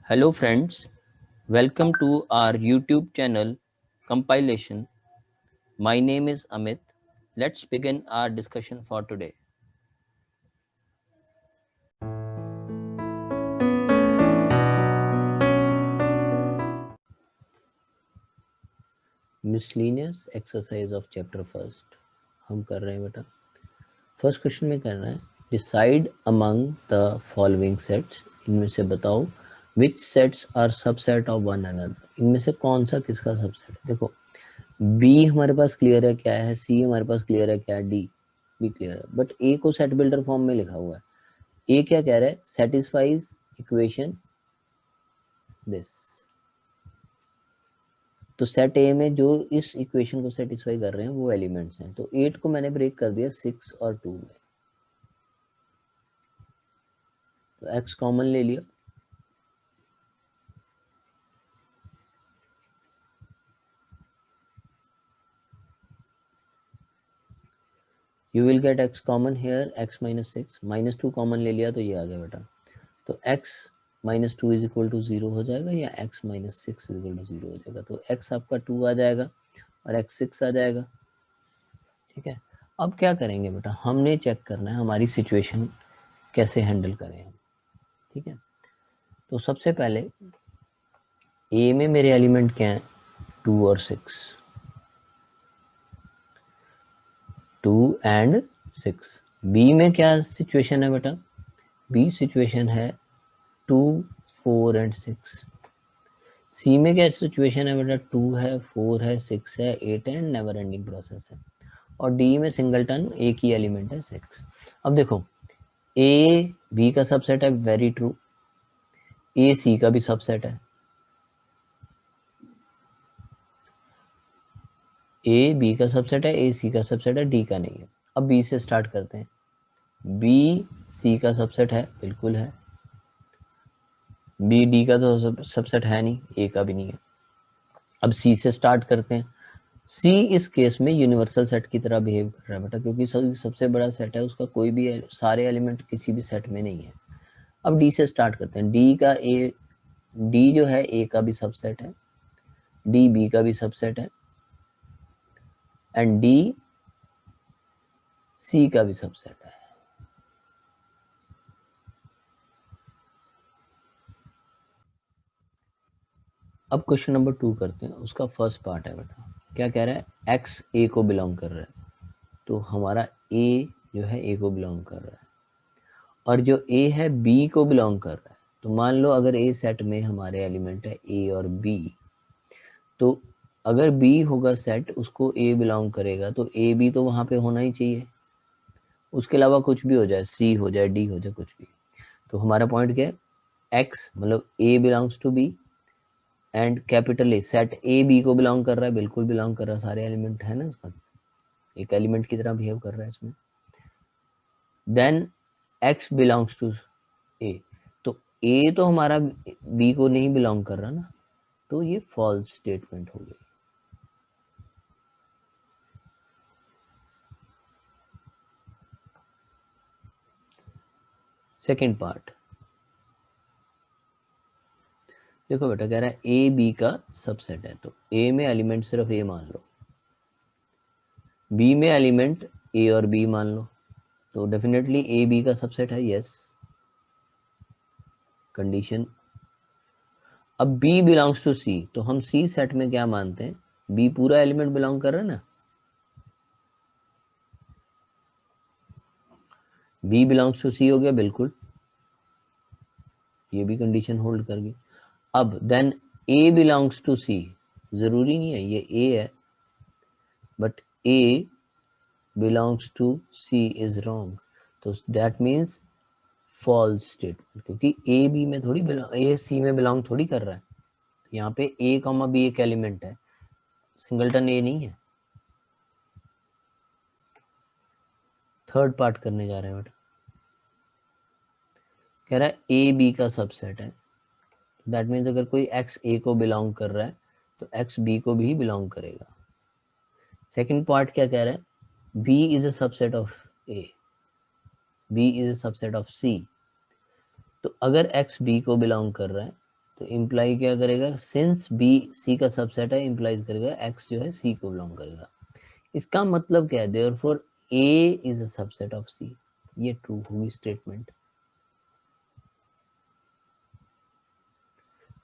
Hello friends, welcome to our YouTube channel Compilation. My name is Amit. Let's begin our discussion for today. Miscellaneous exercise of chapter first. हम कर रहे हैं बेटा. First question में करना है decide among the following sets. इनमें से बताओ which sets are subset of one another. इनमें से कौन सा किसका सबसेट है. देखो बी हमारे पास क्लियर है क्या है, सी हमारे पास क्लियर है क्या है, डी भी क्लियर है, बट ए को सेट बिल्डर फॉर्म में लिखा हुआ है. ए क्या कह रहा है, सेटिस्फाइज इक्वेशन दिस. तो सेट ए में जो इस इक्वेशन को सेटिस्फाई कर रहे हैं वो एलिमेंट्स हैं. तो 8 को मैंने ब्रेक कर दिया 6 और 2 में. तो x कॉमन ले लिया. You will get x common here, x minus 6. Minus 2 common ले लिया तो ये आ गया बेटा. तो x minus 2 is equal to 0 हो जाएगा या x minus 6 is equal to 0 हो जाएगा. तो x आपका 2 आ जाएगा और x 6 आ जाएगा. ठीक है. अब क्या करेंगे बेटा, हमने चेक करना है हमारी सिचुएशन कैसे हैंडल करें हम. ठीक है. तो सबसे पहले ए में मेरे एलिमेंट क्या हैं, 2 और 6. 2 एंड 6. बी में क्या सिचुएशन है बेटा, बी सिचुएशन है 2 4 एंड 6. सी में क्या सिचुएशन है बेटा, 2 है 4 है 6 है 8 एंड नेवर एंडिंग प्रोसेस है. और डी में सिंगलटन एक ही एलिमेंट है 6. अब देखो ए बी का सबसेट है, वेरी ट्रू. ए सी का भी सबसेट है. ए बी का सबसेट है, ए सी का सबसेट है, डी का नहीं है. अब बी से स्टार्ट करते हैं. बी सी का सबसेट है, बिल्कुल है. बी डी का तो सबसेट है नहीं, ए का भी नहीं है. अब सी से स्टार्ट करते हैं. सी इस केस में यूनिवर्सल सेट की तरह बिहेव कर रहा है बेटा, क्योंकि सबसे बड़ा सेट है उसका, कोई भी सारे एलिमेंट किसी भी सेट में नहीं है. अब डी से स्टार्ट करते हैं. डी का ए, डी जो है ए का भी सबसेट है, डी बी का भी सबसेट है एंड डी सी का भी सबसेट है. अब क्वेश्चन नंबर 2 करते हैं. उसका फर्स्ट पार्ट है बेटा, क्या कह रहा है, एक्स ए को बिलोंग कर रहा है. तो हमारा ए जो है ए को बिलोंग कर रहा है और जो ए है बी को बिलोंग कर रहा है. तो मान लो अगर ए सेट में हमारे एलिमेंट है ए और बी, तो अगर बी होगा सेट उसको ए बिलोंग करेगा तो ए बी तो वहां पे होना ही चाहिए. उसके अलावा कुछ भी हो जाए, सी हो जाए, डी हो जाए, कुछ भी. तो हमारा पॉइंट क्या है, एक्स मतलब A belongs to B and capital A, set A B को बिलोंग कर रहा है, बिल्कुल बिलोंग कर रहा है, सारे एलिमेंट है ना इसका, एक एलिमेंट की तरह बिहेव कर रहा है इसमें. देन एक्स बिलोंग्स टू ए. तो ए तो हमारा बी को नहीं बिलोंग कर रहा ना, तो ये फॉल्स स्टेटमेंट हो गई. सेकेंड पार्ट देखो बेटा, कह रहा है ए बी का सबसेट है. तो ए में एलिमेंट सिर्फ ए मान लो, बी में एलिमेंट ए और बी मान लो. तो डेफिनेटली ए बी का सबसेट है, यस, कंडीशन. अब बी बिलोंग्स टू सी, तो हम सी सेट में क्या मानते हैं, बी पूरा एलिमेंट बिलोंग कर रहा है ना. बी बिलोंग्स टू सी हो गया, बिल्कुल, ये भी कंडीशन होल्ड कर गई. अब then A belongs to C, जरूरी नहीं है ये ए है, but A belongs to C is wrong. तो दैट मीन्स फॉल्स स्टेटमेंट, क्योंकि ए बी में थोड़ी ए सी में बिलोंग थोड़ी कर रहा है. यहाँ पे ए कॉमा बी एक एलिमेंट है, सिंगलटन ए नहीं है. थर्ड पार्ट करने जा रहे हैं बेटा, कह रहा है ए बी का सबसेट है. दैट मीन्स अगर कोई एक्स ए को बिलोंग कर रहा है तो एक्स बी को भी बिलोंग करेगा. सेकेंड पार्ट क्या कह रहा है, B is a subset of A, B is a subset of C. तो अगर एक्स बी को बिलोंग कर रहा है तो इम्प्लाई क्या करेगा, सिंस बी सी का सबसेट है, इम्प्लाइज करेगा एक्स जो है सी को बिलोंग करेगा। इसका मतलब क्या है, therefore A is a subset of C. ये ट्रू होगी स्टेटमेंट।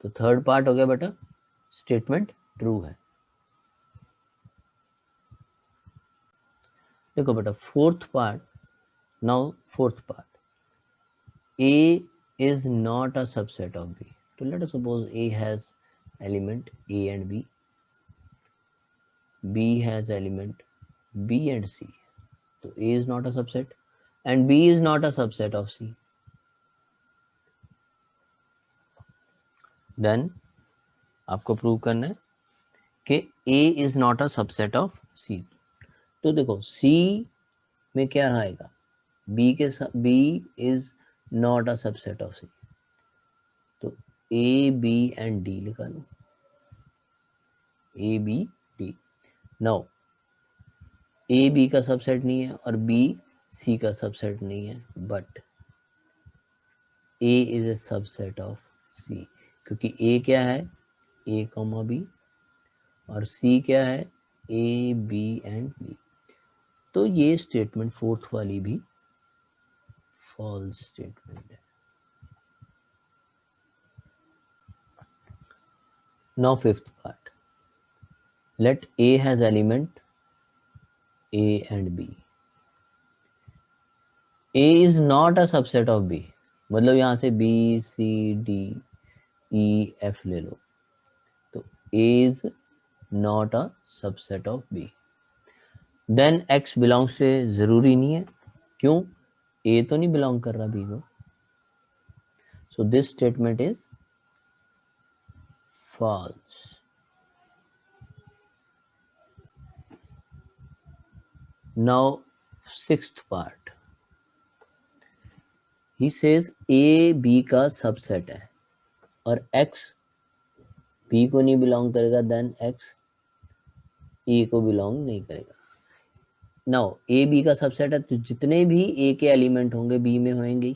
तो थर्ड पार्ट हो गया बेटा, स्टेटमेंट ट्रू है। देखो बेटा fourth part, now fourth part, A is not a subset of B. So let us suppose A has element A and B. B has element B and C. So A is not a subset and B is not a subset of C. Then आपको prove करना है कि A is not a subset of C. तो देखो C में क्या आएगा, B is not a subset of C. तो A, B and D लिखा लो, A, B, D. Now A B का सबसेट नहीं है और बी सी का सबसेट नहीं है, but A is a subset of C, क्योंकि ए क्या है, ए कॉमा बी, और सी क्या है, ए बी एंड बी। तो ये स्टेटमेंट फोर्थ वाली भी फॉल्स स्टेटमेंट है। Now fifth part, let A has element A and B. A is not a subset of B, मतलब यहां से B C D E F ले लो, तो A is not a subset of B. Then X belongs से जरूरी नहीं है, क्यों, ए तो नहीं बिलोंग कर रहा बी को। So this statement is false. Now sixth part, he says A B का सबसेट है और एक्स बी को नहीं बिलोंग करेगा, देन एक्स ए को बिलोंग नहीं करेगा। नाउ ए बी का सबसेट है तो जितने भी ए के एलिमेंट होंगे बी में होंगे।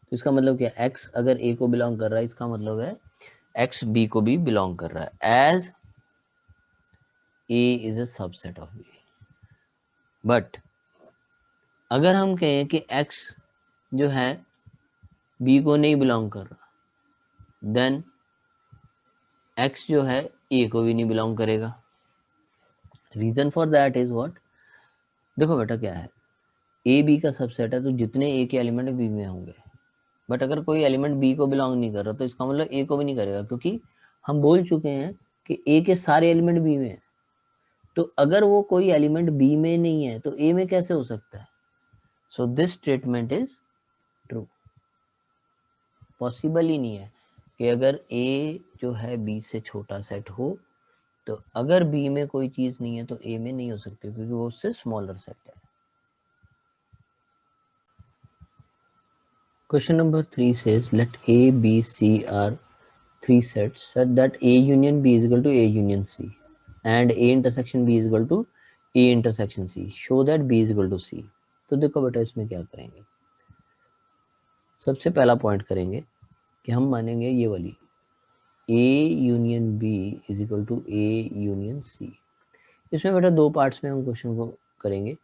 तो इसका मतलब क्या, एक्स अगर ए को बिलोंग कर रहा है, इसका मतलब है एक्स बी को भी बिलोंग कर रहा है, as A is a subset of B. But अगर हम कहें कि x जो है b को नहीं बिलोंग कर रहा, देन x जो है a को भी नहीं बिलोंग करेगा। Reason for that is what, देखो बेटा क्या है, a b का सबसेट है तो जितने a के एलिमेंट b में होंगे, बट अगर कोई एलिमेंट b को बिलोंग नहीं कर रहा तो इसका मतलब a को भी नहीं करेगा, क्योंकि हम बोल चुके हैं कि a के सारे एलिमेंट b में है। तो अगर वो कोई एलिमेंट b में नहीं है तो a में कैसे हो सकता है। So this statement is true. Possible ही नहीं है कि अगर A जो है B से छोटा सेट हो, तो अगर B में कोई चीज नहीं है तो A में नहीं हो सकती, क्योंकि वो उससे स्मॉलर सेट है। Question number 3 says let A, B, C are three sets such that A union B is equal to A union C and A intersection B is equal to A intersection C. Show that B is equal to C. तो देखो बेटा इसमें क्या करेंगे, सबसे पहला point करेंगे कि हम मानेंगे ये वाली A union B is equal to A union C। इसमें बेटा दो पार्ट्स में हम क्वेश्चन को करेंगे,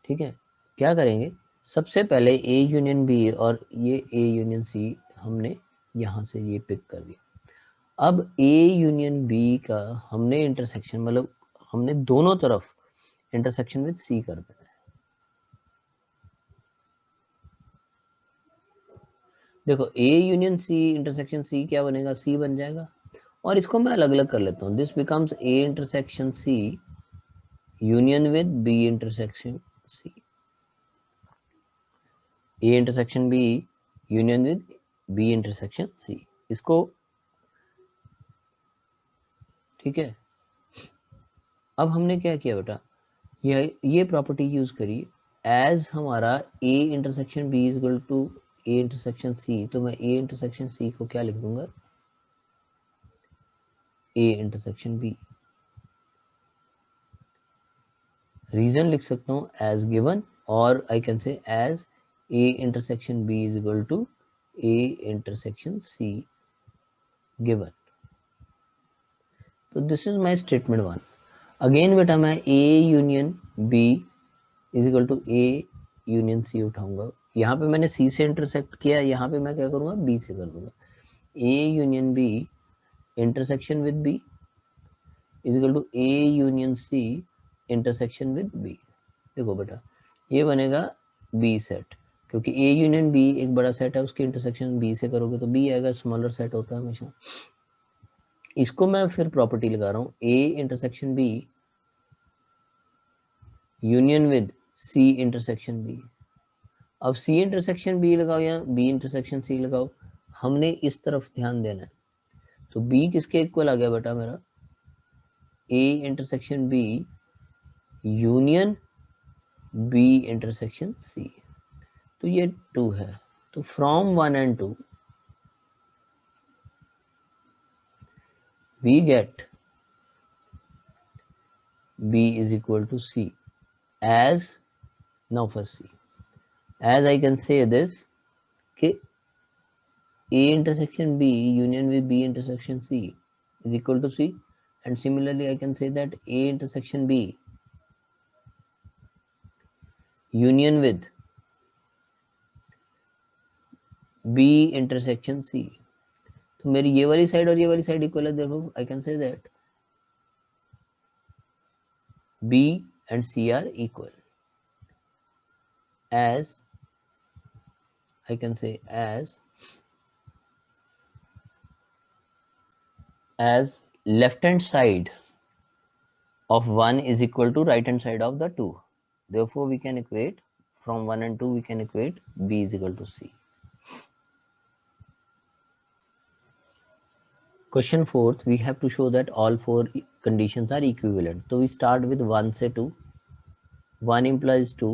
ठीक है। क्या करेंगे, सबसे पहले A यूनियन B और ये A यूनियन C हमने यहाँ से ये पिक कर दिया। अब A यूनियन B का हमने इंटरसेक्शन, मतलब हमने दोनों तरफ इंटरसेक्शन विद C कर देना है। देखो A union C intersection C क्या बनेगा, C बन जाएगा। और इसको मैं अलग अलग कर लेता हूँ, this becomes A intersection C union with B intersection C, A intersection B union with B intersection C। इसको ठीक है। अब हमने क्या किया बेटा, ये प्रॉपर्टी यूज करी, एज हमारा A intersection B is equal to A intersection C, तो मैं A इंटरसेक्शन C को क्या लिख दूंगा, A इंटरसेक्शन B। रीजन लिख सकता हूँ एज गिवन, और I can say as A intersection B is equal to A intersection C given. तो this is my statement 1. Again बेटा मैं A union B is equal to A union C उठाऊंगा. यहाँ पे मैंने C से intersect किया, यहाँ पे मैं क्या करूँगा, B से कर दूंगा. A union B intersection with B is equal to A union C intersection with B. देखो बेटा ये बनेगा B सेट, क्योंकि A यूनियन B एक बड़ा सेट है, उसकी इंटरसेक्शन B से करोगे तो B आएगा, स्मॉलर सेट होता है हमेशा. इसको मैं फिर प्रॉपर्टी लगा रहा हूँ A intersection B union with C intersection B. अब C इंटरसेक्शन B लगाओ या B इंटरसेक्शन C लगाओ, हमने इस तरफ ध्यान देना है. तो B किसके इक्वल आ गया बेटा मेरा, A intersection B union B intersection C. तो ये 2 है. तो from 1 and 2 we get B is equal to C as, now first C, as I can say this कि A intersection B union with B intersection C is equal to C, and similarly I can say that A intersection B union with B intersection C. तो मेरी ये वाली side और ये वाली side equal है, therefore I can say that B and C are equal, as I can say as left hand side of 1 is equal to right hand side of the 2. Therefore we can equate from 1 and 2 we can equate B is equal to C. Question 4th, we have to show that all 4 conditions are equivalent. So we start with 1 से 2, 1 implies 2,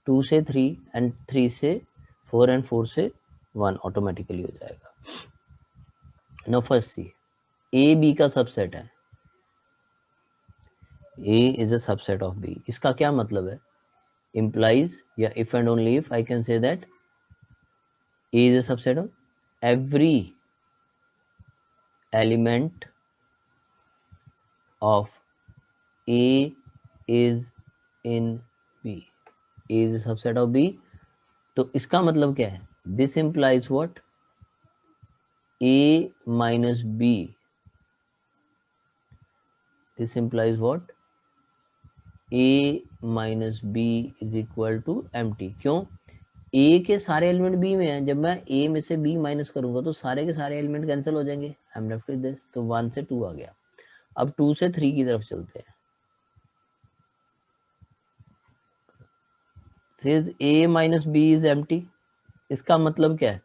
2 से 3 and 3 से 4 and 4 से 1 automatically हो जाएगा. Now first see, A B का subset है. A is a subset of B. इसका क्या मतलब है? Implies या if and only if I can say that A is a subset of every element of A is in B. A is a subset of B. तो इसका मतलब क्या है? This implies what? A minus B. This implies what? A minus B is equal to empty. क्यों? A के सारे element B में हैं. जब मैं A में से B माइनस करूंगा तो सारे के सारे एलिमेंट कैंसिल हो जाएंगे. I'm left with this. तो 1 से 2 आ गया. अब 2 से 3 की तरफ चलते हैं. Says A minus B is empty. इसका मतलब क्या है?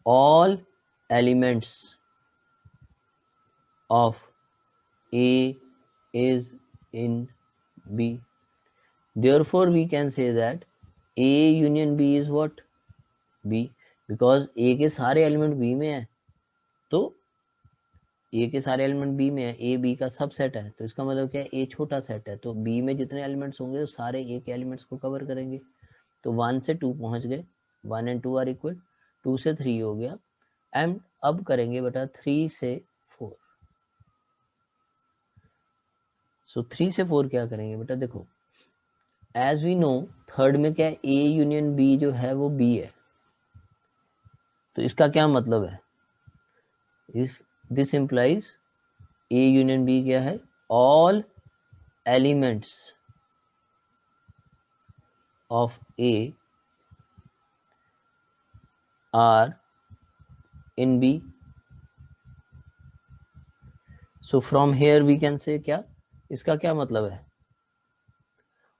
All elements of A is in B. Therefore we can say that A union B is what? B. Because A के सारे एलिमेंट B में है, तो A के सारे एलिमेंट B में है, A B का सब सेट है, तो इसका मतलब क्या है? A छोटा सेट है, तो B में जितने एलिमेंट्स होंगे वो सारे A के एलिमेंट्स को कवर करेंगे. तो 1 से 2 पहुंच गए, 1 and 2 आर इक्वल, 2 से 3 हो गया, एंड अब करेंगे बेटा 3 से 4. सो 3 से 4 क्या करेंगे बेटा? देखो एज वी नो थर्ड में क्या है? A यूनियन B जो है वो B है, तो इसका क्या मतलब है? This implies A union B क्या है? All elements of A are in B. So from here we can say क्या, इसका क्या मतलब है?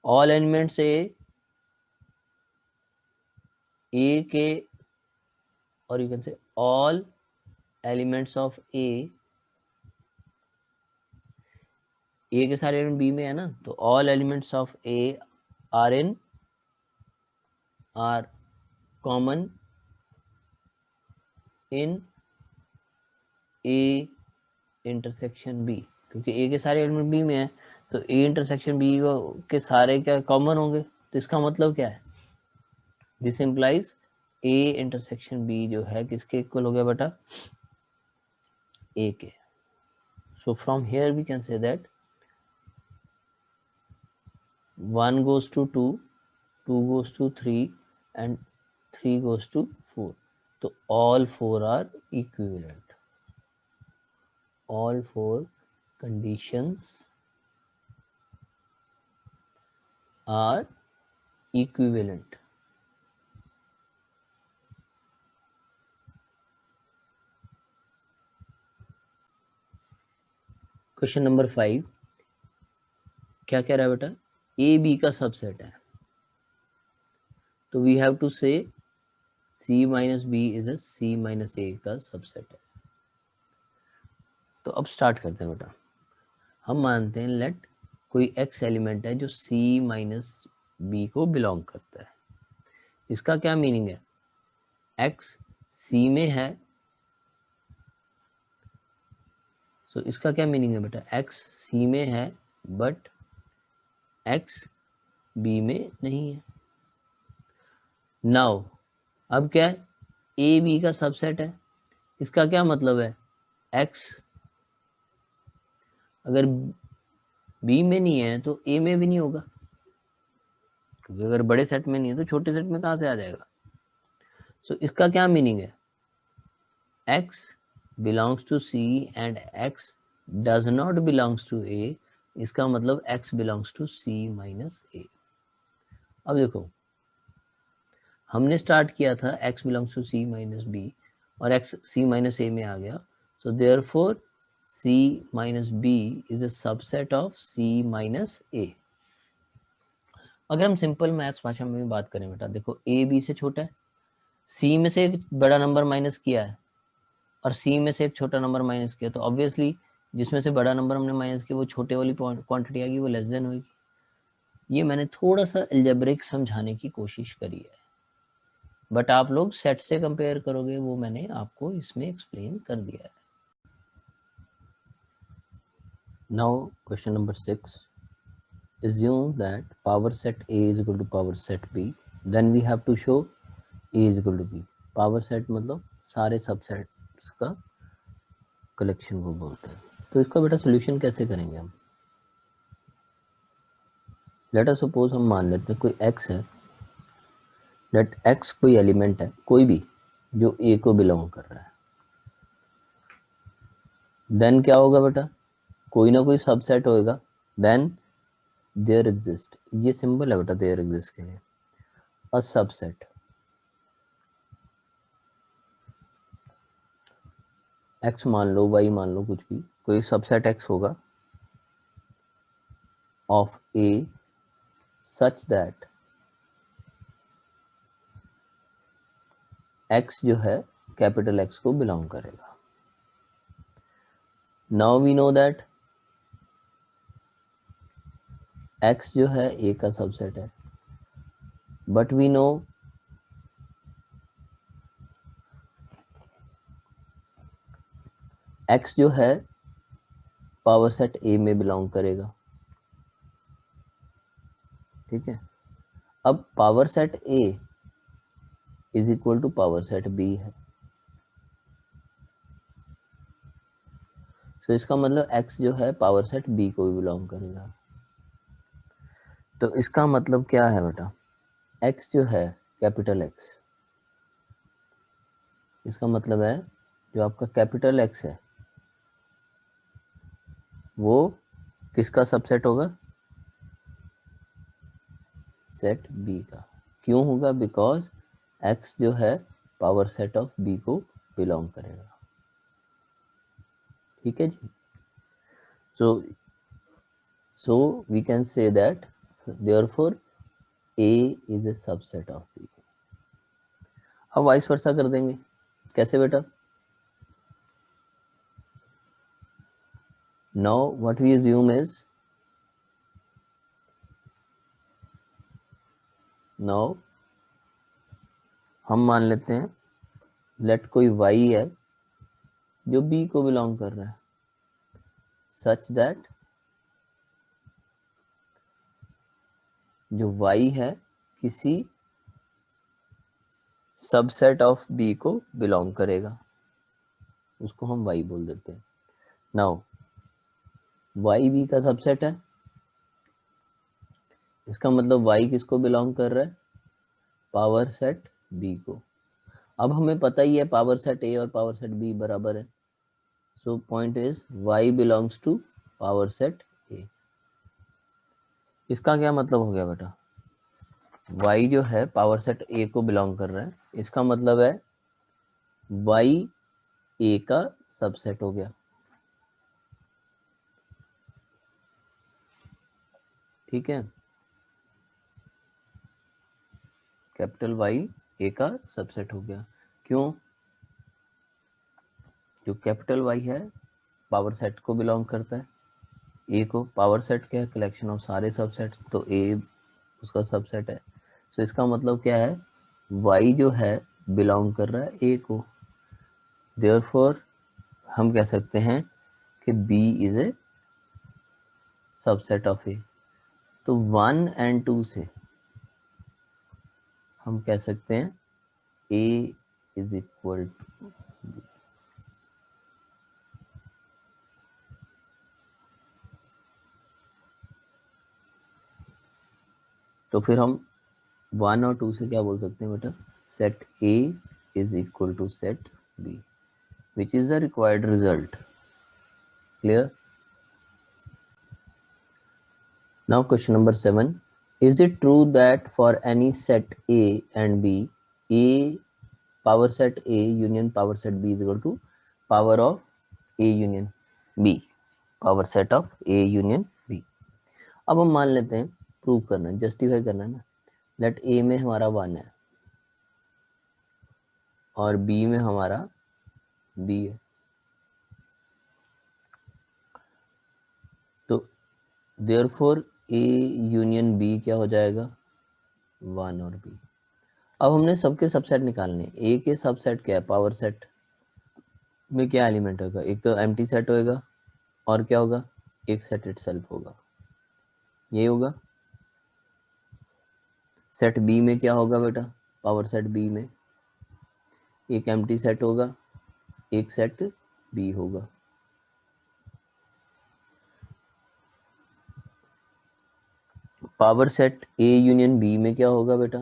ऑल एलिमेंट्स A के, और you can say all elements of A के सारे एलिमेंट B में है ना, तो all elements of A are common in A intersection B. क्योंकि A के सारे एलिमेंट B में है, तो A इंटरसेक्शन B के सारे क्या कॉमन होंगे, तो इसका मतलब क्या है, this implies A intersection B जो है किसके इक्वल हो गया बेटा, ए के. So from here we can say that 1 goes to 2, 2 goes to 3 and 3 goes to 4. तो all 4 are equivalent. All 4 conditions are equivalent. Question number 5 क्या कह रहा है बेटा, ए बी का सबसेट है. तो we have to say C minus B is a C minus A का सबसेट है. तो अब स्टार्ट करते हैं बेटा. हम मानते हैं लेट कोई एक्स एलिमेंट है जो सी माइनस बी को बिलोंग करता है. इसका क्या मीनिंग है, एक्स सी में है. सो इसका क्या मीनिंग है बेटा, एक्स सी में है बट एक्स बी में नहीं है. नाउ अब क्या है, ए बी का सबसेट है. इसका क्या मतलब है, एक्स अगर बी में नहीं है तो ए में भी नहीं होगा, क्योंकि अगर बड़े सेट में नहीं है तो छोटे सेट में कहां से आ जाएगा. सो इसका क्या मीनिंग है, x belongs to C and x does not belongs to A. इसका मतलब x belongs to C minus A. अब देखो हमने स्टार्ट किया था x belongs to C minus B और x सी माइनस ए में आ गया. So therefore c minus B is a subset of c minus A. अगर हम सिंपल मैथ्स भाषा में भी बात करें बेटा, देखो a b से छोटा है, c में से एक बड़ा नंबर माइनस किया है और c में से एक छोटा नंबर माइनस किया, तो ऑब्वियसली जिसमें से बड़ा नंबर हमने माइनस किया वो छोटे वाली क्वांटिटी आएगी, वो लेस देन होगी. ये मैंने थोड़ा सा एल्जेब्रिक समझाने की कोशिश करी है, बट आप लोग सेट से कंपेयर करोगे वो मैंने आपको इसमें एक्सप्लेन कर दिया है. Now question number 6, assume that power set A is equal to power set B, then we have to show A is equal to B. Power set मतलब सारे सबसेट्स का कलेक्शन को बोलते हैं. तो इसका बेटा सोल्यूशन कैसे करेंगे हम, लेट अस सपोज हम मान लेते हैं कोई x है, लेट x कोई एलिमेंट है कोई भी जो A को बिलोंग कर रहा है. देन क्या होगा बेटा, कोई ना कोई सबसेट होएगा. देन देयर एग्जिस्ट, ये सिंबल है बेटा देयर एग्जिस्ट के लिए, अ सबसेट x मान लो y मान लो कुछ भी, कोई सबसेट x होगा of a such that x जो है कैपिटल X को बिलोंग करेगा. Now we know that x जो है a का सबसेट है, बट वी नो x जो है पावर सेट a में बिलोंग करेगा. ठीक है, अब power set a is equal to power set b है. सो इसका मतलब x जो है पावर सेट b को भी बिलोंग करेगा. तो इसका मतलब क्या है बेटा, x जो है कैपिटल X, इसका मतलब है जो आपका कैपिटल X है वो किसका सबसेट होगा, सेट B का. क्यों होगा, बिकॉज x जो है पावर सेट ऑफ B को बिलोंग करेगा. ठीक है जी. so we can say that therefore A is a subset of B. अब वाइस वर्सा कर देंगे, कैसे बेटा, now what we assume is, now हम मान लेते हैं लेट कोई y है जो B को बिलोंग कर रहा है, such that जो y है किसी सबसेट ऑफ b को बिलोंग करेगा, उसको हम y बोल देते हैं। नाउ y b का सबसेट है, इसका मतलब y किसको बिलोंग कर रहा है, पावर सेट b को। अब हमें पता ही है पावर सेट a और पावर सेट b बराबर है, so point is y belongs to power set a। इसका क्या मतलब हो गया बेटा, y जो है पावर सेट a को बिलोंग कर रहा है, इसका मतलब है y a का सबसेट हो गया। ठीक है, कैपिटल Y A का सबसेट हो गया। क्यों, जो कैपिटल Y है पावर सेट को बिलोंग करता है, A को, पावर सेट क्या है, कलेक्शन ऑफ सारे सबसेट, तो A उसका सबसेट है। सो इसका मतलब क्या है, Y जो है बिलोंग कर रहा है A को, देयरफॉर हम कह सकते हैं कि B is a subset of A। तो 1 एंड 2 से हम कह सकते हैं A इज इक्वल टू, तो फिर हम 1 और 2 से क्या बोल सकते हैं बेटा, set A is equal to set B, which is the required result. Clear? Now question number 7. Is it true that for any set A and B, A power set A union power set B is equal to power of A union B, power set of A union B? अब हम मान लेते हैं, prove करना है, justify करना है ना, लेट A में हमारा 1 है और B में हमारा B है, तो देयरफॉर A यूनियन B क्या हो जाएगा, 1 और B। अब हमने सबके सबसेट निकालने, A के सबसेट क्या है, पावर सेट में क्या एलिमेंट होगा, एक तो एम्प्टी सेट होएगा और क्या होगा, एक सेट इटसेल्फ होगा, ये होगा। सेट B में क्या होगा बेटा, पावर सेट B में एक एम्प्टी सेट होगा, एक सेट B होगा। Power set A union B में क्या होगा बेटा,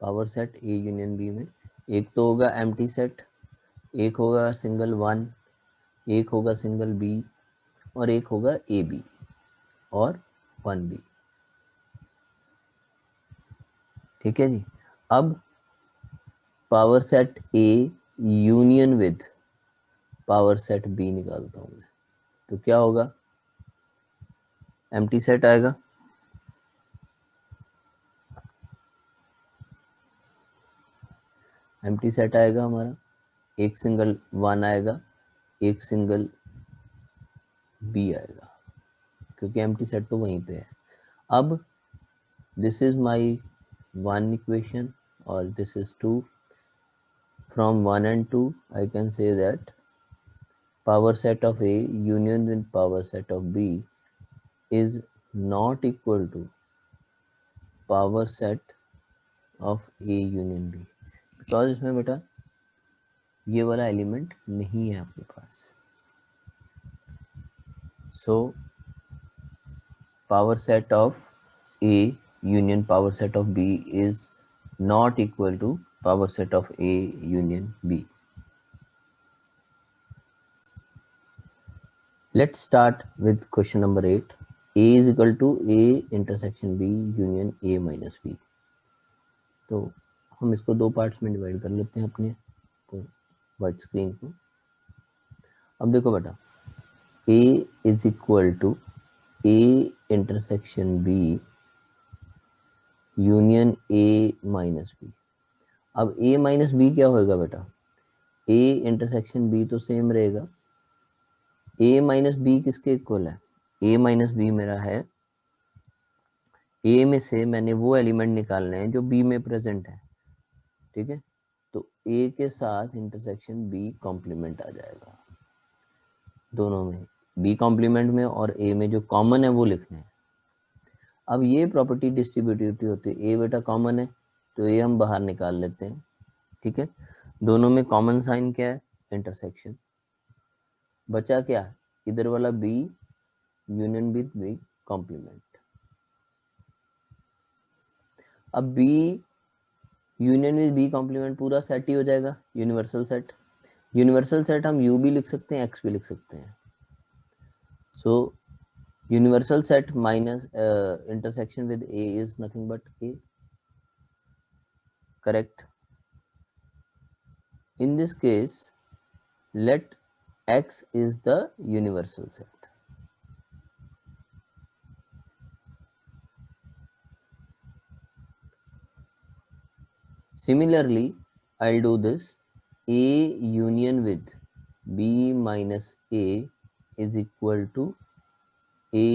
power set A union B में एक तो होगा एम्प्टी सेट, एक होगा सिंगल 1, एक होगा सिंगल B और एक होगा AB और 1B। ठीक है जी। अब power set A union with power set B निकालता हूं मैं, तो क्या होगा, एम्प्टी सेट आएगा, एम्प्टी सेट आएगा हमारा, एक सिंगल 1 आएगा, एक सिंगल B आएगा, क्योंकि एम्प्टी सेट तो वहीं पे है। अब दिस इज माय 1 इक्वेशन और this is 2, from 1 and 2 I can say that power set of A union with power set of B is not equal to power set of A union B, because इसमें बेटा ये वाला element नहीं है आपके पास। So power set of A union power set of B is not equal to power set of A union B. Let's start with question number 8. A is equal to A intersection B union A minus B. तो हम इसको दो parts में divide कर लेते हैं अपने white screen को। अब देखो बेटा, A is equal to A intersection B union A minus B। अब A माइनस B क्या होगा बेटा, A इंटरसेक्शन B तो सेम रहेगा, A माइनस B किसके इक्वल है, A माइनस B मेरा है, A में से मैंने वो एलिमेंट निकालने हैं जो B में प्रेजेंट है। ठीक है, तो A के साथ इंटरसेक्शन B कॉम्प्लीमेंट आ जाएगा, दोनों में B कॉम्प्लीमेंट में और A में जो कॉमन है वो लिखना है। अब ये प्रॉपर्टी डिस्ट्रीब्यूटिविटी होती है, ए बेटा कॉमन है तो ए हम बाहर निकाल लेते हैं, ठीक है। दोनों में कॉमन साइन क्या है, इंटरसेक्शन। बचा क्या, इधर वाला B union with B complement. अब B union with B complement पूरा सेट ही हो जाएगा, यूनिवर्सल सेट। यूनिवर्सल सेट हम यू भी लिख सकते हैं, एक्स भी लिख सकते हैं। So universal set minus intersection with A is nothing but A, correct. In this case, let X is the universal set. Similarly, I'll do this. A union with B minus A is equal to A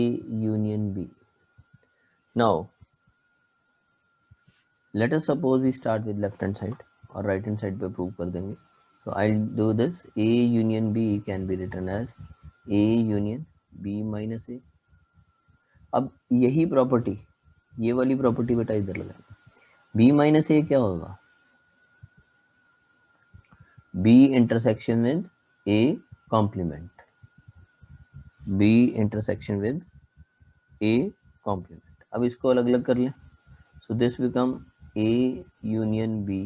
union B. Now, let us suppose we start with left hand side और right hand side पे prove कर देंगे. So I'll do this. A union B can be written as A union B minus A. अब यही property, ये वाली property बेटा इधर लगाएंगे. B माइनस ए क्या होगा, B intersection with A complement, B intersection with A complement. अब इसको अलग अलग कर लें. So this become A union B,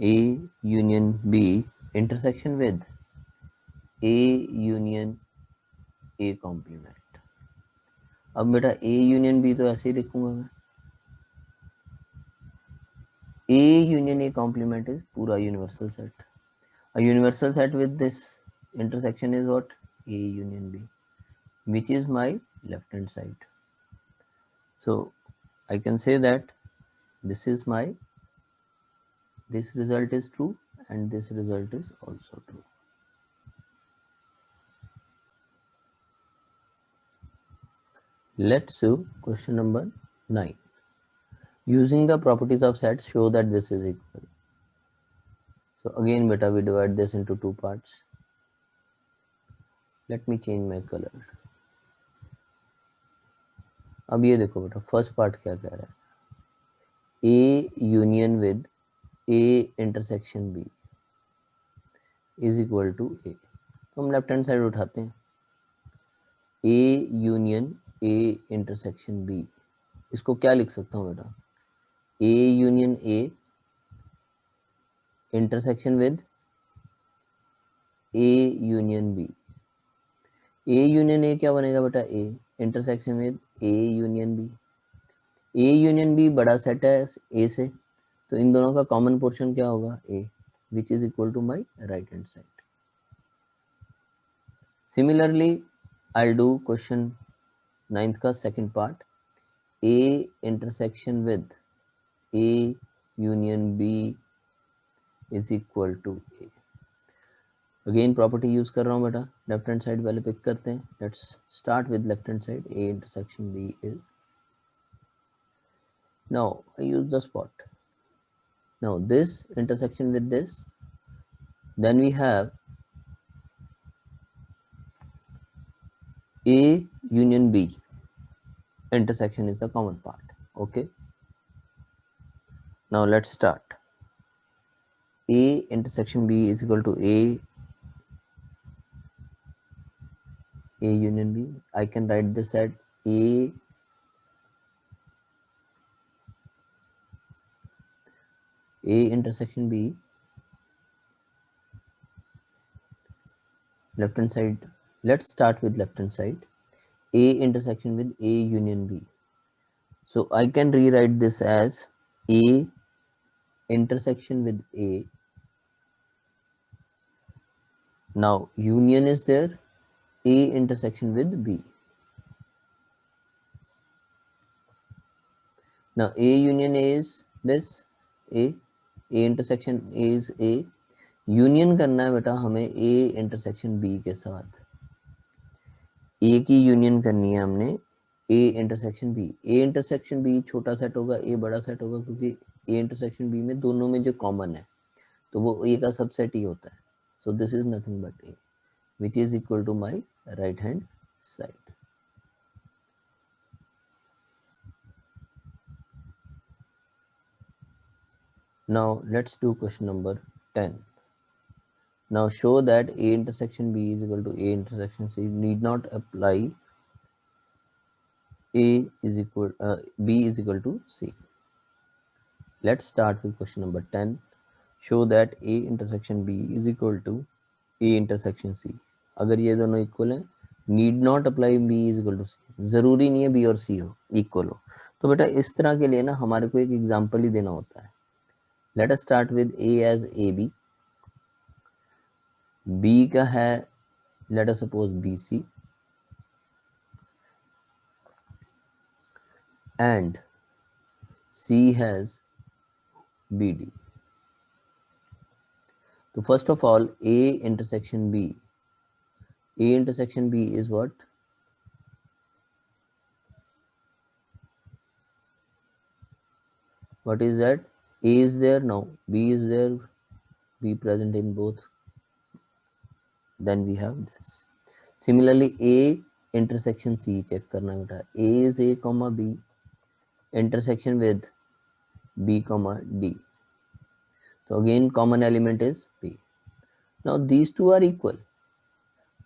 A union B intersection with A union A complement. अब बेटा A यूनियन B तो ऐसे ही लिखूंगा मैं. A union A complement is पूरा universal set. A universal set with this intersection is what? A union B, which is my left hand side. So I can say that this is my, this result is true and this result is also true. Let's do question number 9. Using the properties of sets, show that this is equal. So again beta, we divide this into two parts. Let me change my color. अब ये देखो बेटा, first part क्या कह रहा है, A union with A intersection B is equal to A. तो हम लेफ्ट हैंड साइड उठाते हैं, A union A intersection B. इसको क्या लिख सकता हूँ बेटा, A union A intersection with A union B. A union A क्या बनेगा बेटा, A intersection with A union B. A union B बड़ा सेट है A से, तो इन दोनों का कॉमन पोर्शन क्या होगा, A, which is equal to my right hand side. Similarly, I'll do question 9th का second part. A intersection with A union B is equal to A. Again property use कर रहा हूँ बेटा, left hand side पहले pick करते हैं. Let's start with left hand side. A intersection B is, now I use the spot. Now this intersection with this, then we have A union B intersection is the common part. Okay, now let's start. A intersection B is equal to A union B. I can write this at A intersection B, left hand side. Let's start with left hand side. A intersection with A union B. So I can rewrite this as A intersection with A. Now union is there, A intersection with B. Now A union A is this, A intersection A is A. Union करना है बेटा हमें A intersection B के साथ. A की union करनी है हमने A intersection B. A intersection B छोटा सेट होगा, A बड़ा सेट होगा, क्योंकि A इंटरसेक्शन B में दोनों में जो कॉमन है तो वो A का सबसेट ही होता है. So this is nothing but A, which is equal to my right hand side. Now let's do question number 10. Now show that A intersection B is equal to A intersection C. Need not apply A is equal B is equal to C. Let's start with question number 10. Show that A intersection B is equal to A intersection C. अगर ये दोनों equal हैं, need not apply B is equal to C. जरूरी नहीं है B और C हो equal हो. तो बेटा इस तरह के लिए ना हमारे को एक एग्जांपल ही देना होता है. Let us start with A as AB. B का है let us suppose BC and C has BD. So first of all, A intersection B. A intersection B is what? What is that? A is there now, B is there, B present in both. Then we have this. Similarly, A intersection C check करना बेटा. A is A comma B intersection with B comma D. So again common element is B. Now these two are equal,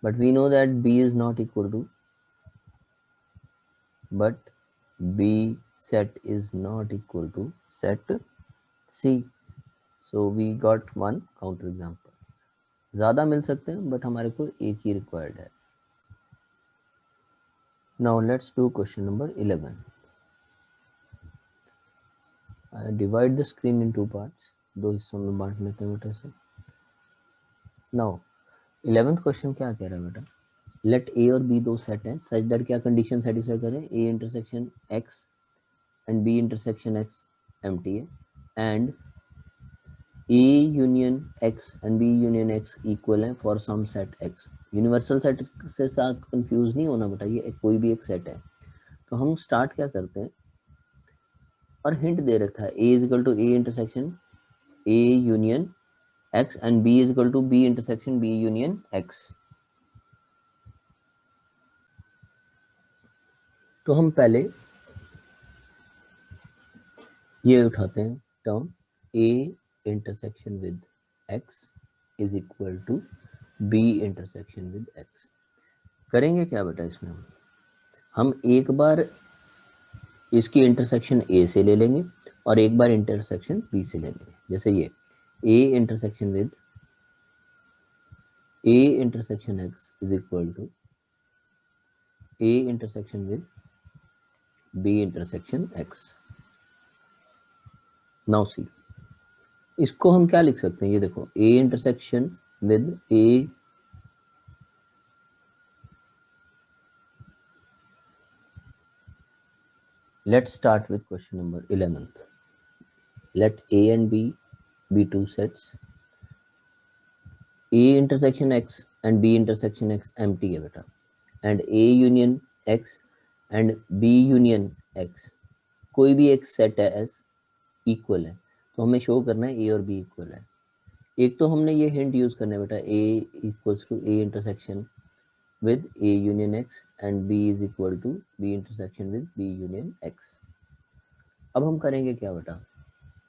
but we know that B is not equal to, but B set is not equal to set C. So we got one counter example. ज़्यादा मिल सकते हैं but हमारे को एक ही required है. Now let's do question number 11. I divide the screen in two parts. दो हिस्सों में बांट लेते हैं बेटा से. Now 11th question क्या कह रहा है बेटा? Let A और B दो सेट हैं such that क्या कंडीशन सेटिस्फाई करें? A intersection X and B intersection X empty है and A union X and B union X equal है for some set X. Universal set से साथ confuse नहीं होना बेटा, ये कोई भी एक सेट है. तो हम स्टार्ट क्या करते हैं, और हिंट दे रखा है A is equal to A intersection A union X and B is equal to B intersection B union X. तो हम पहले ये उठाते हैं term A intersection with X is equal to B intersection with X. करेंगे क्या बेटा इसमें, हम एक बार इसकी इंटरसेक्शन A से ले लेंगे और एक बार इंटरसेक्शन B से ले लेंगे. जैसे ये A intersection with A intersection X is equal to A intersection with B intersection X. Now see, इसको हम क्या लिख सकते हैं, ये देखो A intersection with A let's start with question number 11th. Let A and B be two sets. A intersection X and B intersection X empty है बेटा, and A union X and B union X कोई भी एक set है S equal है. तो हमें show करना है A और B इक्वल है. एक तो हमने ये हिंट यूज करना है बेटा A equals to A intersection with A union X and B is equal to B intersection with B union X. अब हम करेंगे क्या बेटा,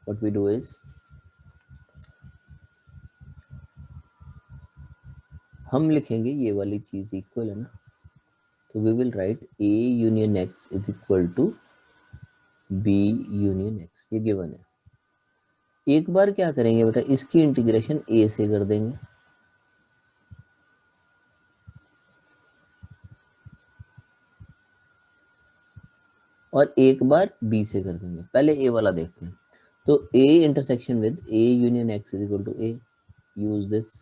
what we do is हम लिखेंगे ये वाली चीज इक्वल है ना, तो we will write A union X is equal to B union X. ये गिवन है. एक बार क्या करेंगे बेटा, इसकी इंटीग्रेशन A से कर देंगे और एक बार B से कर देंगे. पहले A वाला देखते हैं. तो A intersection with A union X is equal to A. Use this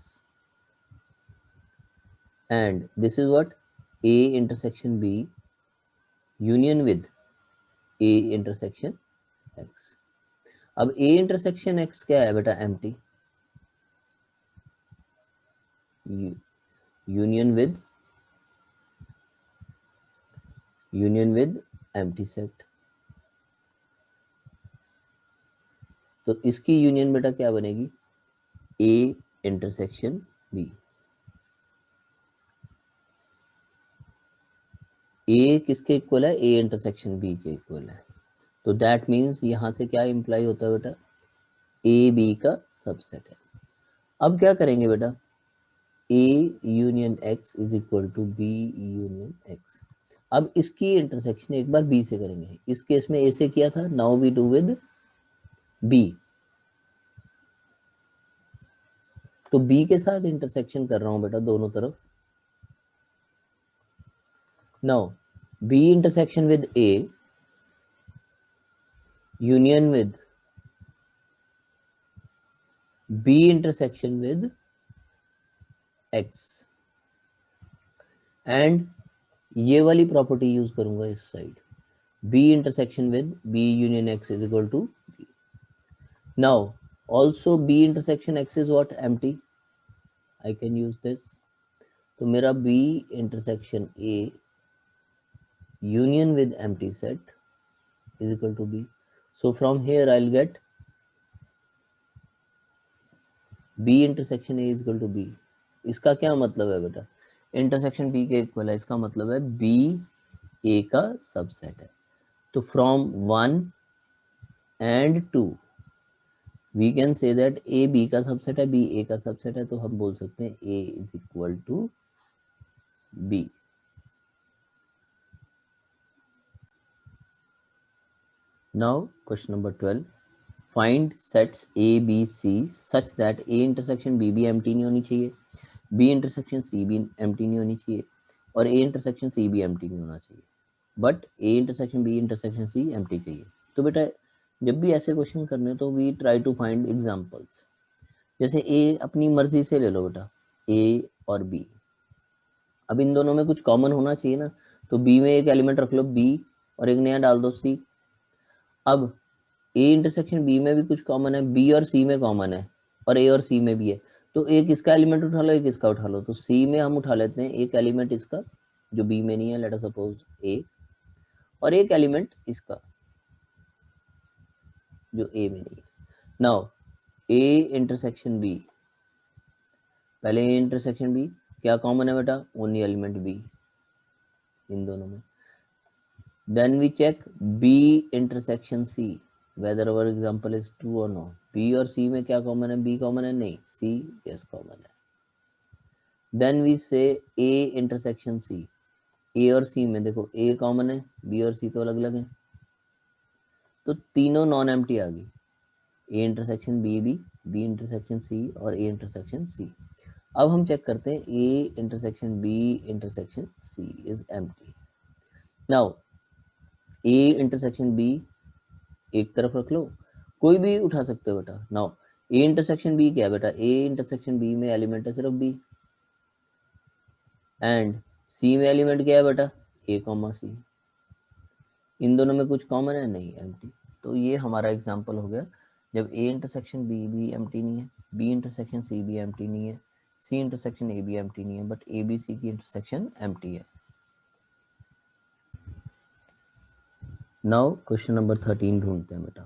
and this is what A intersection B union with A intersection X. अब A intersection X क्या है बेटा, empty. union with empty set. तो इसकी union बेटा क्या बनेगी, A intersection B. A किसके इक्वल है, A इंटरसेक्शन B के इक्वल है. तो दैट मीन्स यहां से क्या इंप्लाई होता है बेटा, ए बी का सबसेट है। अब क्या करेंगे बेटा, A union X is equal to B union X. अब इसकी इंटरसेक्शन एक बार बी से करेंगे, इस केस में ए से किया था, now we do with B. तो बी के साथ इंटरसेक्शन कर रहा हूं बेटा दोनों तरफ। Now B intersection with A union with B intersection with X, and ये वाली प्रॉपर्टी यूज करूंगा इस side, B intersection with B union X is equal to B. Now also b intersection x is what, empty, I can use this। तो मेरा b intersection a union with empty set is equal to b। so from here I'll get b intersection a is equal to b। इसका क्या मतलब है बेटा, intersection b के equal है, इसका मतलब है b a का सबसेट है। तो from 1 and 2 we can say that A B का सबसेट है, बी ए का सबसेट है, तो हम बोल सकते हैं A is equal to B. Now question number 12, find sets A B C such that A intersection B empty नहीं होनी चाहिए, B intersection C be empty नहीं होनी चाहिए, और A intersection C be empty नहीं होना चाहिए, but A intersection B intersection C empty चाहिए। तो बेटा जब भी ऐसे क्वेश्चन करने तो we try to find examples. जैसे ए अपनी मर्जी से ले लो बेटा, ए और बी, अब इन दोनों में कुछ कॉमन होना चाहिए ना, तो बी में एक एलिमेंट रख लो बी और एक नया डाल दो सी। अब ए इंटरसेक्शन बी में भी कुछ कॉमन है, बी और सी में कॉमन है, और ए और सी में भी है, तो एक इसका एलिमेंट उठा लो, एक इसका उठा लो। तो सी में हम उठा लेते हैं एक एलिमेंट इसका जो बी में नहीं है, लेट अस सपोज ए, और एक एलिमेंट इसका जो ए में नहीं है। नाउ ए इंटरसेक्शन बी, पहले ए इंटरसेक्शन बी क्या कॉमन है बेटा, ओनली एलिमेंट बी इन दोनों में। Then we check B intersection C whether our example is true or not। B और C में क्या कॉमन है, B कॉमन है नहीं, C yes कॉमन है। Then we say A intersection C, A और C में देखो A कॉमन है, B और C तो अलग अलग है, तो तीनों नॉन एम्प्टी आ गई, A इंटरसेक्शन B भी, B इंटरसेक्शन C और A इंटरसेक्शन C। अब हम चेक करते हैं A intersection B intersection C is empty. Now A intersection B एक तरफ रख लो, कोई भी उठा सकते हो बेटा। नाउ ए इंटरसेक्शन बी क्या है बेटा, ए इंटरसेक्शन बी में एलिमेंट है सिर्फ बी, एंड सी में एलिमेंट क्या है बेटा, ए कॉमा सी। इन दोनों में कुछ कॉमन है नहीं, एम्प्टी। तो ये हमारा एग्जांपल हो गया, जब ए इंटरसेक्शन बी भी एम्प्टी नहीं है, बी इंटरसेक्शन सी भी एम्प्टी नहीं है, सी इंटरसेक्शन ए भी एम्प्टी नहीं है, बट ए बी सी की इंटरसेक्शन एम्प्टी है। नाउ क्वेश्चन नंबर 13 ढूंढते हैं बेटा।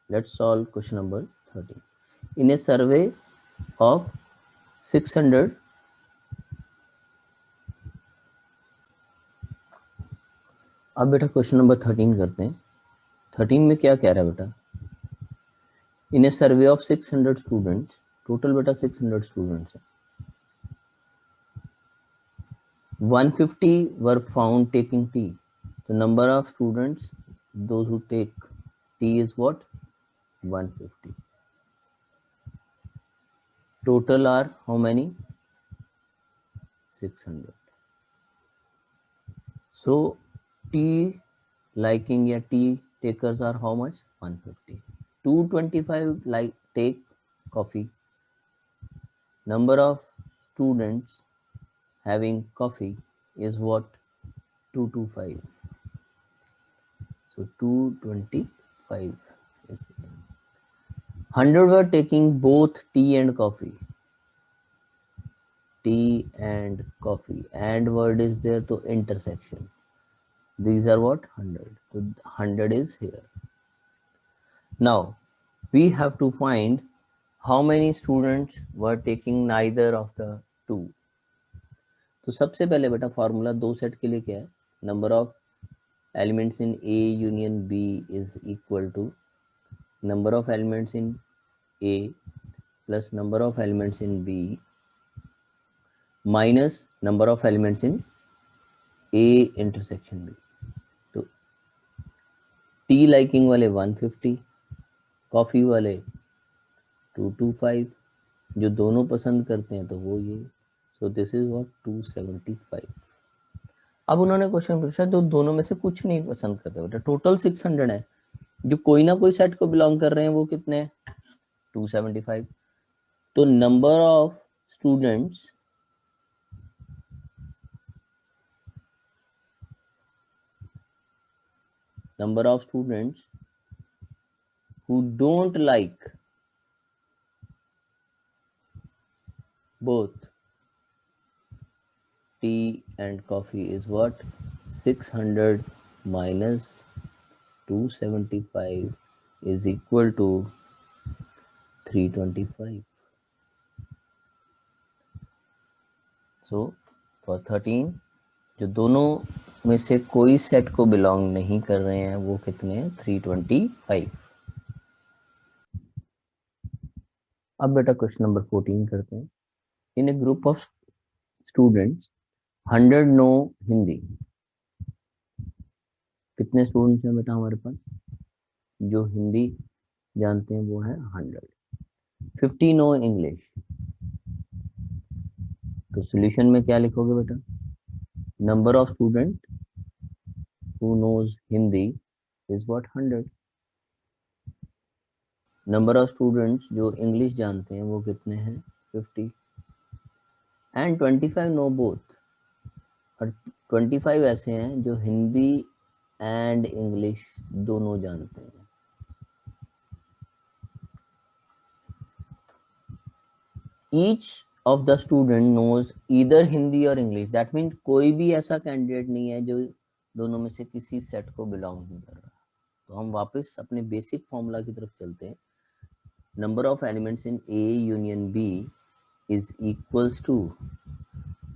Let's solve question number 13। In a survey of 600 अब बेटा क्वेश्चन नंबर 13 करते हैं। 13 में क्या कह रहा है बेटा, in a survey of 600 students, total बेटा 600 स्टूडेंट्स है, 150 वर फाउंड टेकिंग टी। तो number of students those who take tea is what, 150। Total are how many, 600। So tea liking या tea takers are how much, 150। 225 like take coffee, number of students having coffee is what, 225। so 225 is 100 were taking both tea and coffee, tea and coffee, and word is there to intersection, these are what, 100, so 100 is here। now we have to find how many students were taking neither of the two। तो सबसे पहले बेटा formula दो set के लिए क्या है, number of elements in A union B is equal to number of elements in A plus number of elements in B minus number of elements in A intersection B. तो T liking वाले 150, coffee वाले 225, जो दोनों पसंद करते हैं तो वो ये, सो दिस इज व्हाट 275। अब उन्होंने क्वेश्चन पूछा तो दोनों में से कुछ नहीं पसंद करते बेटा, टोटल 600 है, जो कोई ना कोई सेट को बिलोंग कर रहे हैं वो कितने हैं 275। तो number of students who don't like both tea and coffee is what 600 minus 275 is equal to 325. So for 13 जो दोनों में से कोई सेट को बिलोंग नहीं कर रहे हैं वो कितने हैं 325। अब बेटा क्वेश्चन नंबर 14 करते हैं। In a group of students 100 know Hindi. कितने स्टूडेंट्स हैं बेटा हमारे पास जो हिंदी जानते हैं वो है 100। 50 नो इंग्लिश। तो सॉल्यूशन में क्या लिखोगे बेटा, number of student who knows Hindi is what 100। Number of students जो इंग्लिश जानते हैं वो कितने हैं 50। एंड 25 नो बोथ, और 25 ऐसे हैं जो हिंदी एंड इंग्लिश दोनों जानते हैं। Each of the student knows either Hindi और इंग्लिश, दैट मीन कोई भी ऐसा कैंडिडेट नहीं है जो दोनों में से किसी सेट को बिलोंग नहीं कर रहा। तो हम वापस अपने बेसिक फॉर्मूला की तरफ चलते हैं। Number of elements in A union B is equals to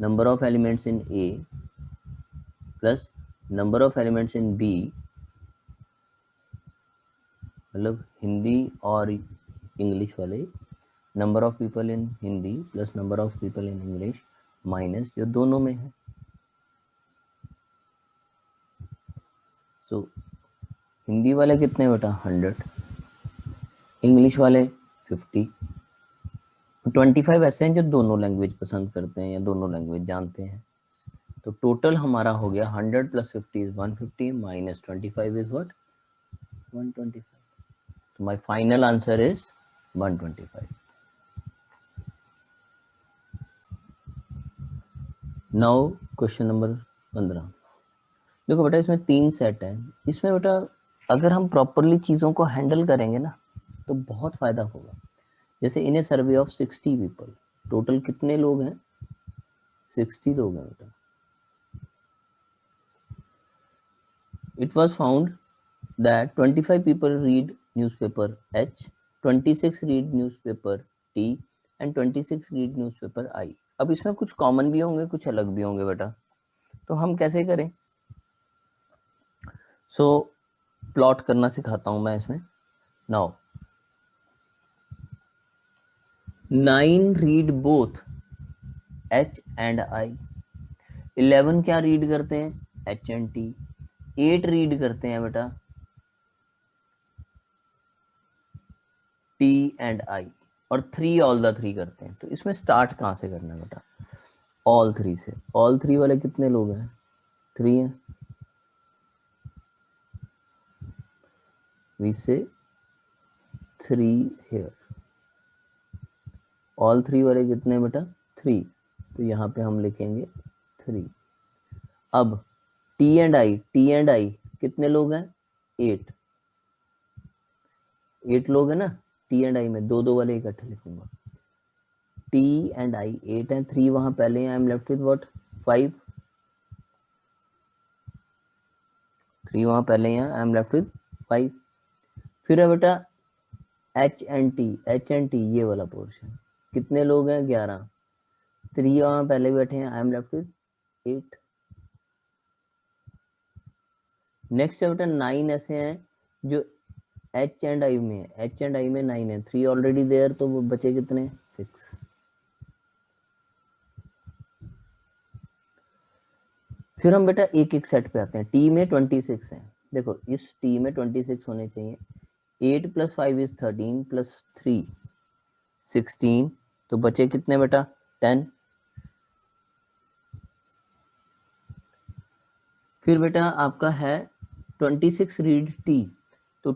number of elements in A plus number of elements in B, मतलब हिंदी और इंग्लिश वाले, number of people in Hindi plus number of people in English minus जो दोनों में है। सो हिंदी वाले कितने बेटा 100, इंग्लिश वाले 50, 25 ऐसे हैं जो दोनों लैंग्वेज पसंद करते हैं या दोनों लैंग्वेज जानते हैं। तो टोटल हमारा हो गया 100 plus 50 is 150 minus 25 is what 125। तो my final answer is 125। Now question number 15। देखो बेटा इसमें 3 सेट है। इसमें बेटा अगर हम प्रॉपरली चीज़ों को हैंडल करेंगे ना तो बहुत फायदा होगा। जैसे इन a survey of 60 people, total कितने लोग हैं 60 लोग हैं बेटा। It was found that 25 people read newspaper H, 26 read newspaper T and 26 read newspaper I। अब इसमें कुछ कॉमन भी होंगे कुछ अलग भी होंगे बेटा, तो हम कैसे करें। सो प्लॉट करना सिखाता हूं मैं इसमें। Now 9 read both H and I, 11 क्या रीड करते हैं H एंड T, 8 रीड करते हैं बेटा T एंड I, और 3 ऑल द 3 करते हैं। तो इसमें स्टार्ट कहाँ से करना है बेटा, ऑल 3 से। ऑल 3 वाले कितने लोग हैं 3 हैं, वी से 3 here। ऑल 3 वाले कितने बेटा 3, तो यहाँ पे हम लिखेंगे 3। अब T एंड I कितने लोग हैं 8 लोग हैं ना T एंड I में, 2 वाले इकट्ठे लिखूंगा। T एंड I 8 हैं, 3 वहां पहले हैं, आई एम लेफ्ट विद व्हाट 5, 3 वहां पहले हैं, आई एम लेफ्ट विद 5। फिर है बेटा H एंड T ये वाला पोर्शन, कितने लोग हैं 11, 3 वहां पहले बैठे हैं, आई एम लेफ्ट विद 8। नेक्स्ट है बेटा 9 ऐसे हैं जो एच एंड आई में, एच एंड आई में 9 है, 3 ऑलरेडी देयर, तो वो बचे कितने 6। फिर हम बेटा एक एक सेट पे आते हैं। टी में 26 है, देखो इस टी में 26 होने चाहिए। 8 + 5 इज 13 + 3 16, तो बचे कितने बेटा 10। फिर बेटा आपका है 26 रीड टी, तो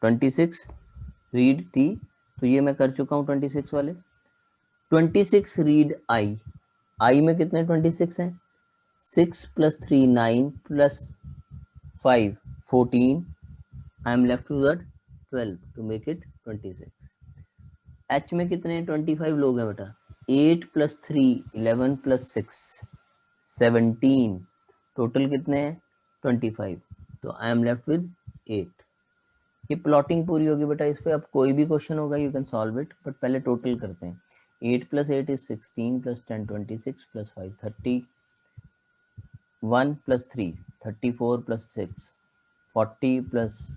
26 रीड टी, तो ये मैं कर चुका हूँ 26 वाले। 26 रीड आई, आई में कितने 26 हैं, 6 + 3 9 + 5 14, I am left with 12 to make it 26। H में कितने 25 लोग हैं बेटा, 8 + 3 11 + 6 17, टोटल कितने हैं 25, तो आई एम लेफ्ट विद 8। ये प्लॉटिंग पूरी होगी बेटा, इस पे अब कोई भी क्वेश्चन होगा you can solve it, but पहले टोटल करते हैं। 8 + 8 is 16 + 10 26 + 5 30, 1 + 3 34 + 6 40 +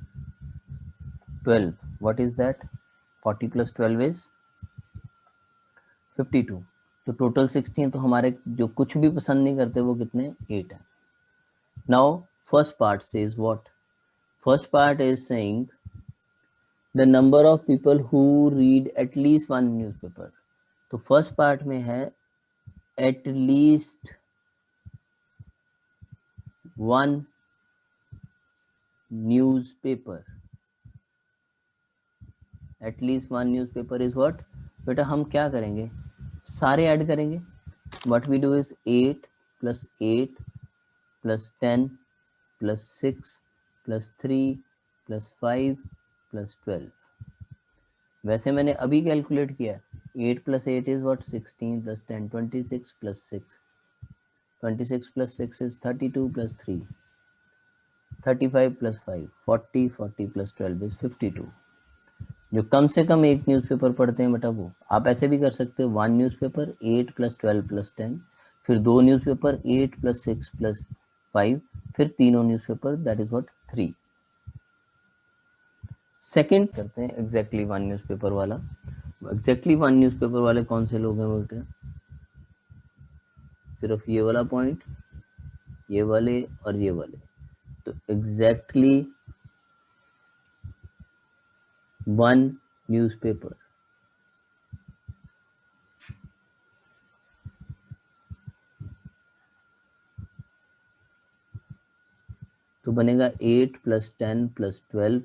12, what is that, 40 + 12 is 52, तो टोटल 16, तो हमारे जो कुछ भी पसंद नहीं करते वो कितने 8 है। Now first part says what, first part is saying the number of people who read at least one newspaper, तो फर्स्ट पार्ट में है at least one newspaper, at least one newspaper is what, बेटा हम क्या करेंगे सारे add करेंगे, what we do is 8 + 8 + 10 + 6 + 3 + 5 + 12, वैसे मैंने अभी कैलकुलेट किया, 8 + 8 is what 16 + 10 26 + 6 26 + 6 is 32 + 3 35 + 5 40 40 + 12 is 52। जो कम से कम एक न्यूज़पेपर पढ़ते हैं बेटा वो, आप ऐसे भी कर सकते हो, 1 न्यूज़पेपर 8 + 12 + 10, फिर 2 न्यूज़पेपर 8 + 6 + 5, फिर तीनों newspaper, that is what 3। Second करते हैं एग्जैक्टली 1 न्यूज़पेपर वाला। एग्जैक्टली 1 न्यूज़पेपर वाले कौन से लोग हैं बेटे, सिर्फ ये वाला पॉइंट, ये वाले और ये वाले, तो एग्जैक्टली 1 न्यूज़पेपर, तो बनेगा 8 + 10 + 12,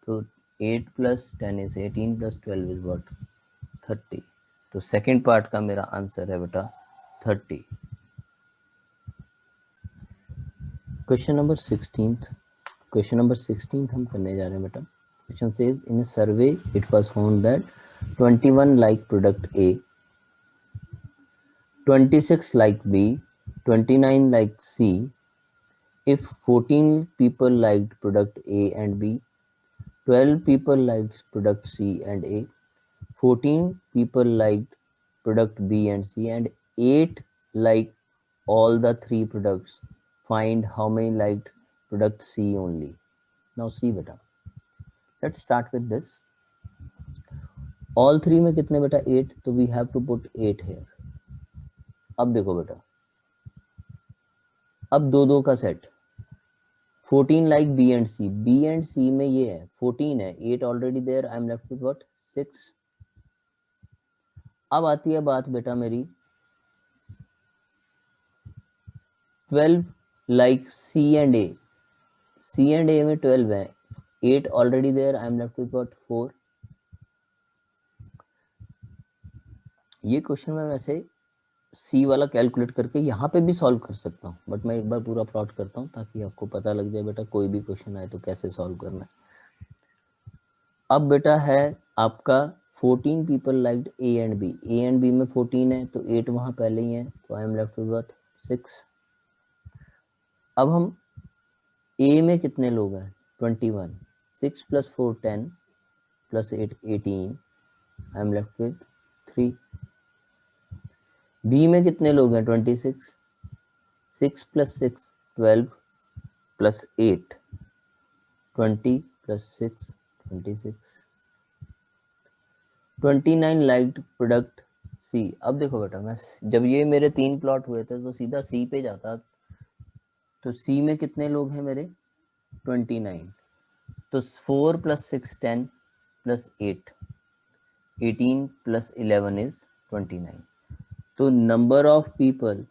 तो 8 + 10 is 18 + 12 is what 30, तो सेकंड पार्ट का मेरा आंसर है बेटा 30। क्वेश्चन नंबर 16, क्वेश्चन नंबर 16 हम करने जा रहे हैं बेटा। Question says in a survey it was found that 21 like product A, 26 like B, 29 like C. If 14 people liked product A and B, 12 people liked product C and A, 14 people liked product B and C, and 8 like all the 3 products, find how many liked product C only. Now see beta, let's start with this. All 3 में कितने बेटा 8, तो we have to put 8 here. अब देखो बेटा, अब दो दो का set, 14 like B and C, B and C में ये है 14 है, 8 already there, I am left with what 6। अब आती है बात बेटा मेरी 12 like C and A, C and A में 12 है, 8 already there, I am left with what 4। ये क्वेश्चन में वैसे सी वाला कैलकुलेट करके यहाँ पे भी सॉल्व कर सकता हूँ, बट मैं एक बार पूरा प्लॉट करता हूँ ताकि आपको पता लग जाए बेटा कोई भी क्वेश्चन आए तो कैसे सॉल्व करना है। अब बेटा है आपका 14 people liked A and B, A and B में 14 है तो 8 वहां पहले ही है, तो आई एम लेफ्ट विद व्हाट 6। अब हम ए में कितने लोग हैं 21, 6 + 4 10 + 8 18, I am left with 3। B में कितने लोग हैं 26, 6 + 6 12, plus 8, 20 plus 6, 26, 29 liked product C. अब देखो बेटा, मैं जब ये मेरे 3 प्लॉट हुए थे तो सीधा सी पे जाता, तो सी में कितने लोग हैं मेरे 29, तो 4 plus 6 10 plus 8 18 plus 11 is 29. तो number of people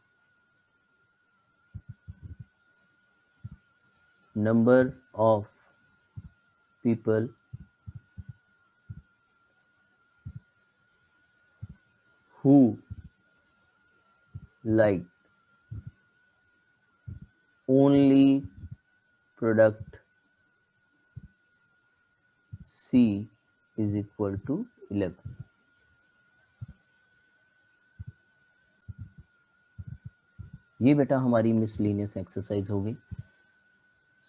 who liked only product C is equal to 11. ये बेटा हमारी मिसलिनियस एक्सरसाइज हो गई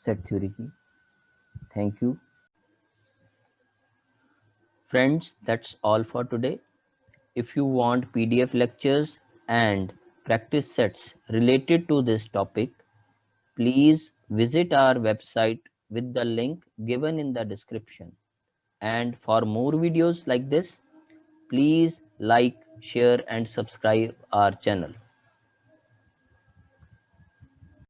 सेट थ्योरी की। Thank you friends, that's all for today. If you want PDF lectures and practice sets related to this topic, please visit our website with the link given in the description. And for more videos like this, please like, share and subscribe our channel.